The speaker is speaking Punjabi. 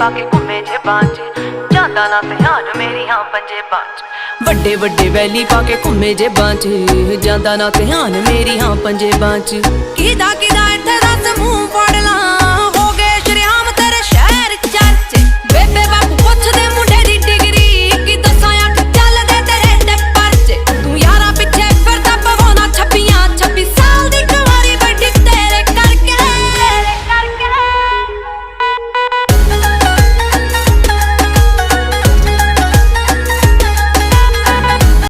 ਪਾ ਕੇ ਘੁੰਮੇ ਜੇਬਾਂ 'ਚ, ਜਾਂਦਾ ਨਾ ਧਿਆਨ ਮੇਰੀਆਂ ਪੰਜੇਬਾਂ 'ਚ। ਵੱਡੇ ਵੱਡੇ ਵੈਲੀ ਪਾ ਕੇ ਘੁੰਮੇ ਜੇਬਾਂ 'ਚ, ਜਾਂਦਾ ਨਾ ਧਿਆਨ ਮੇਰੀਆਂ ਪੰਜੇਬਾਂ 'ਚ। ਕਿਹਦਾ ਕਿਹਦਾ ਇੱਥੇ ਦੱਸ ਮੂੰਹ ਫੜ ਲਾਂ,